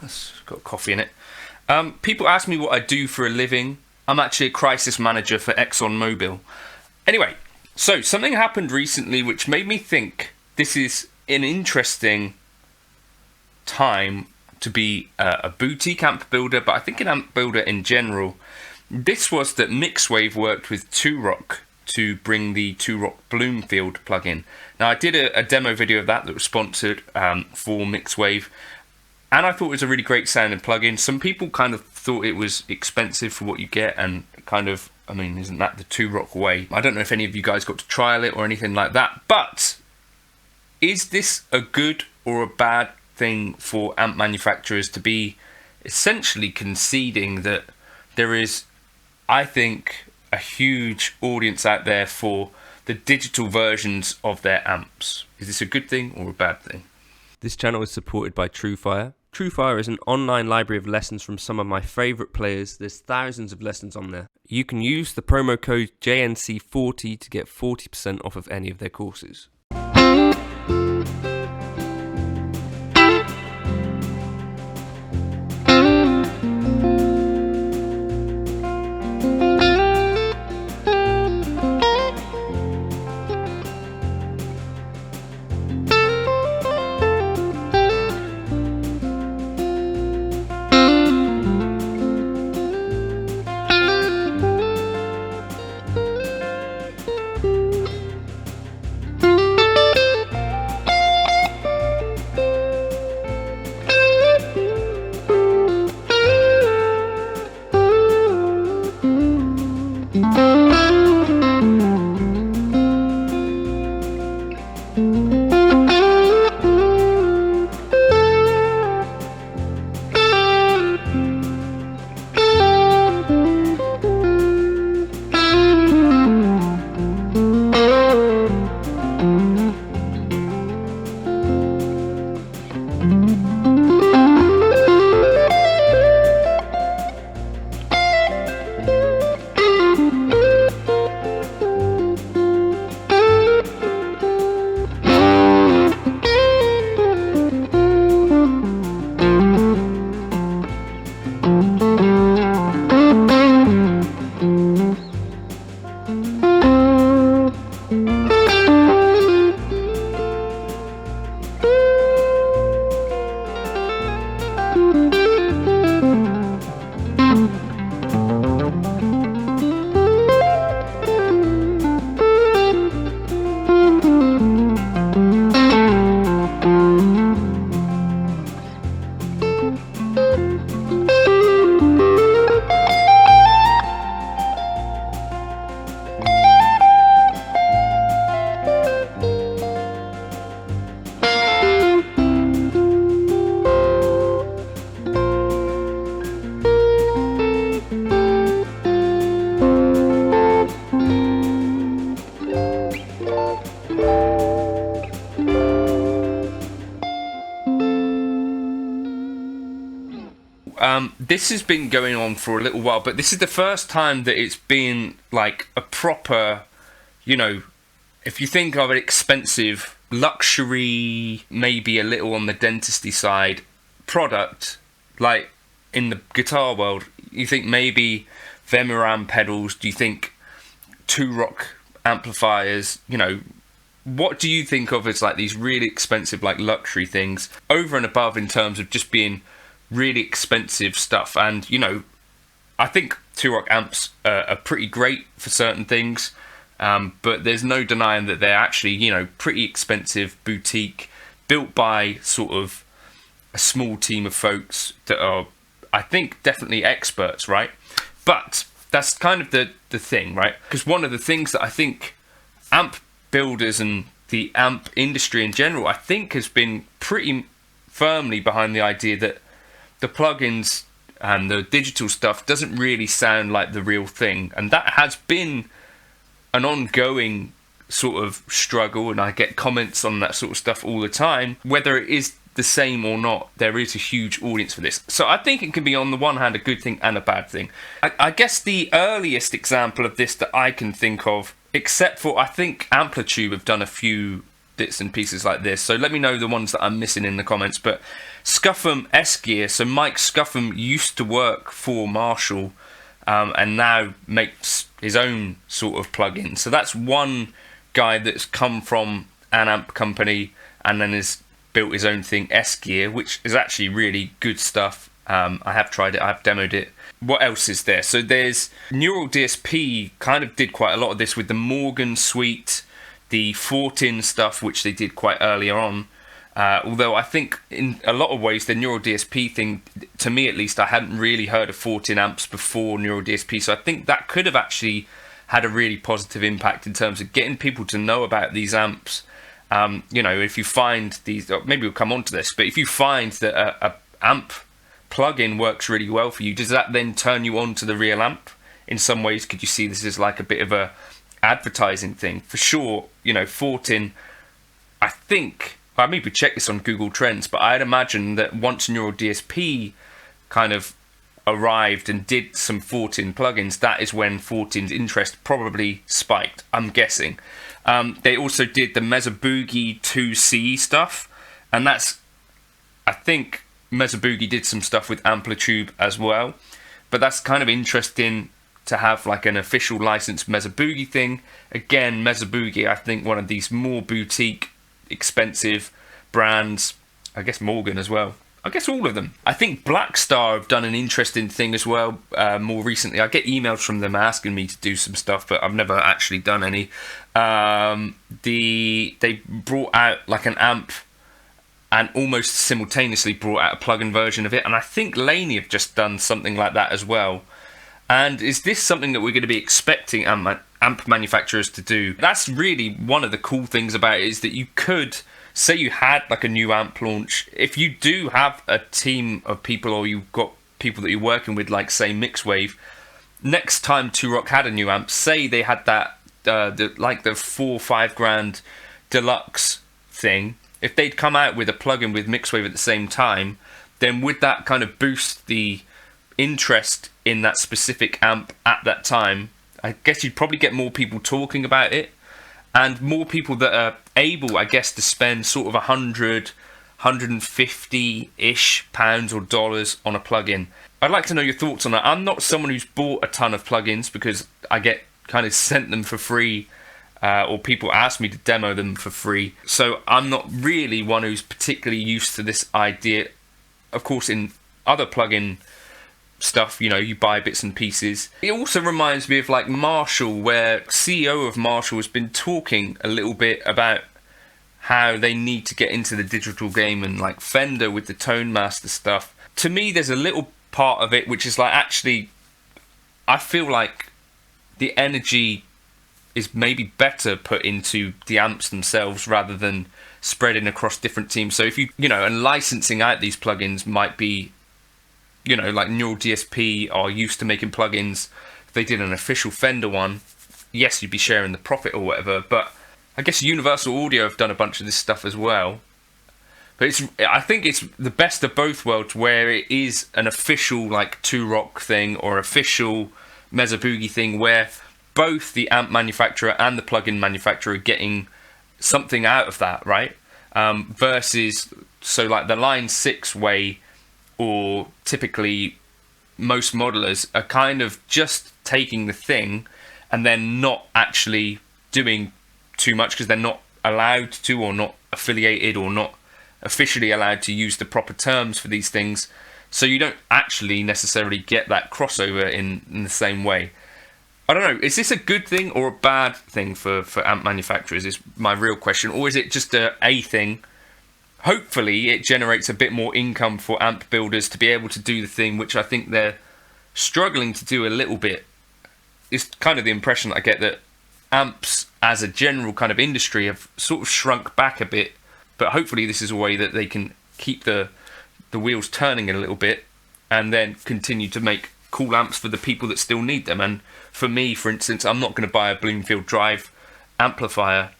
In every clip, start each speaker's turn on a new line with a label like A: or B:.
A: That's got coffee in it. People ask me what I do for a living. I'm actually a crisis manager for ExxonMobil. Anyway, so something happened recently which made me think this is an interesting time to be a boutique amp builder, but I think an amp builder in general. This was that Mixwave worked with 2Rock to bring the 2Rock Bloomfield plugin. Now, I did a demo video of that was sponsored for Mixwave, and I thought it was a really great sounding plugin. Some people kind of thought it was expensive for what you get, and kind of, I mean, isn't that the 2Rock way? I don't know if any of you guys got to trial it or anything like that, but is this a good or a bad thing for amp manufacturers to be essentially conceding that there is, I think, a huge audience out there for the digital versions of their amps? Is this a good thing or a bad thing?
B: This channel is supported by TrueFire. TrueFire is an online library of lessons from some of my favourite players. There's thousands of lessons on there. You can use the promo code JNC40 to get 40% off of any of their courses.
A: This has been going on for a little while, but this is the first time that it's been like a proper, you know, if you think of an expensive, luxury, maybe a little on the dentistry side product, like in the guitar world, you think maybe Vemiram pedals, do you think 2Rock amplifiers, you know, what do you think of as like these really expensive, like luxury things over and above in terms of just being really expensive stuff? And, you know, I think 2Rock amps are pretty great for certain things, but there's no denying that they're actually, you know, pretty expensive, boutique, built by sort of a small team of folks that are, I think, definitely experts, right? But that's kind of the thing, right? Because one of the things that I think amp builders and the amp industry in general, I think, has been pretty firmly behind the idea that the plugins and the digital stuff doesn't really sound like the real thing. And that has been an ongoing sort of struggle, and I get comments on that sort of stuff all the time. Whether it is the same or not, there is a huge audience for this. So I think it can be, on the one hand, a good thing and a bad thing. I guess the earliest example of this that I can think of, except for, I think Amplitude have done a few bits and pieces like this. So let me know the ones that I'm missing in the comments. But Scuffham S-Gear, so Mike Scuffham used to work for Marshall and now makes his own sort of plugin. So that's one guy that's come from an amp company and then has built his own thing, S-Gear, which is actually really good stuff. I have tried it, I've demoed it. What else is there? So there's Neural DSP kind of did quite a lot of this with the Morgan suite, the Fortin stuff, which they did quite earlier on. Although I think in a lot of ways the Neural DSP thing, to me at least, I hadn't really heard of Fortin amps before Neural DSP. So I think that could have actually had a really positive impact in terms of getting people to know about these amps. You know, if you find these, maybe we'll come on to this, but if you find that a amp plugin works really well for you, does that then turn you on to the real amp? In some ways, could you see this as like a bit of a advertising thing? For sure, you know, Fortin, I think, I maybe check this on Google Trends, but I'd imagine that once Neural DSP kind of arrived and did some Fortin plugins, that is when Fortin's interest probably spiked, I'm guessing. They also did the Mesa Boogie 2C stuff, and that's, I think, Mesa Boogie did some stuff with Amplitude as well, but that's kind of interesting to have like an official licensed Mesa Boogie thing. Again, Mesa Boogie, I think one of these more boutique, expensive brands. I guess Morgan as well. I guess all of them. I think Blackstar have done an interesting thing as well more recently. I get emails from them asking me to do some stuff, but I've never actually done any. They brought out like an amp and almost simultaneously brought out a plug-in version of it. And I think Laney have just done something like that as well. And is this something that we're going to be expecting amp manufacturers to do? That's really one of the cool things about it, is that you could, say you had like a new amp launch, if you do have a team of people or you've got people that you're working with, like say Mixwave, next time Two Rock had a new amp, say they had that, the 4-5 grand deluxe thing, if they'd come out with a plugin with Mixwave at the same time, then would that kind of boost the interest in that specific amp at that time? I guess you'd probably get more people talking about it, and more people that are able, I guess, to spend sort of 100, 150-ish pounds or dollars on a plugin. I'd like to know your thoughts on that. I'm not someone who's bought a ton of plugins because I get kind of sent them for free, or people ask me to demo them for free. So I'm not really one who's particularly used to this idea. Of course, in other plugin stuff, you know, you buy bits and pieces. It also reminds me of like Marshall, where CEO of Marshall has been talking a little bit about how they need to get into the digital game, and like Fender with the Tone Master stuff. To me, there's a little part of it which is like, actually, I feel like the energy is maybe better put into the amps themselves rather than spreading across different teams. So if you know, and licensing out these plugins might be, you know, like Neural DSP are used to making plugins. If they did an official Fender one, yes, you'd be sharing the profit or whatever, but I guess Universal Audio have done a bunch of this stuff as well. But I think it's the best of both worlds, where it is an official like Two Rock thing or official Mesa Boogie thing, where both the amp manufacturer and the plugin manufacturer are getting something out of that, right? Versus, so like the Line 6 way, or typically most modelers are kind of just taking the thing and then not actually doing too much because they're not allowed to, or not affiliated, or not officially allowed to use the proper terms for these things. So you don't actually necessarily get that crossover in the same way. I don't know, is this a good thing or a bad thing for amp manufacturers is my real question, or is it just a thing? Hopefully it generates a bit more income for amp builders to be able to do the thing which I think they're struggling to do a little bit. It's kind of the impression that I get, that amps as a general kind of industry have sort of shrunk back a bit, but hopefully this is a way that they can keep the wheels turning a little bit and then continue to make cool amps for the people that still need them. And for me, for instance, I'm not going to buy a Bloomfield Drive amplifier,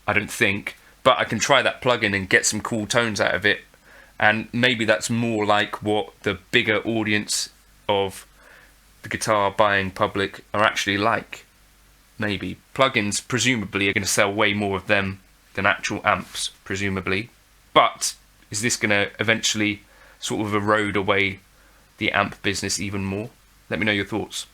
A: I don't think, but I can try that plugin and get some cool tones out of it. And maybe that's more like what the bigger audience of the guitar buying public are actually like. Maybe plugins presumably are going to sell way more of them than actual amps, presumably. But is this going to eventually sort of erode away the amp business even more? Let me know your thoughts.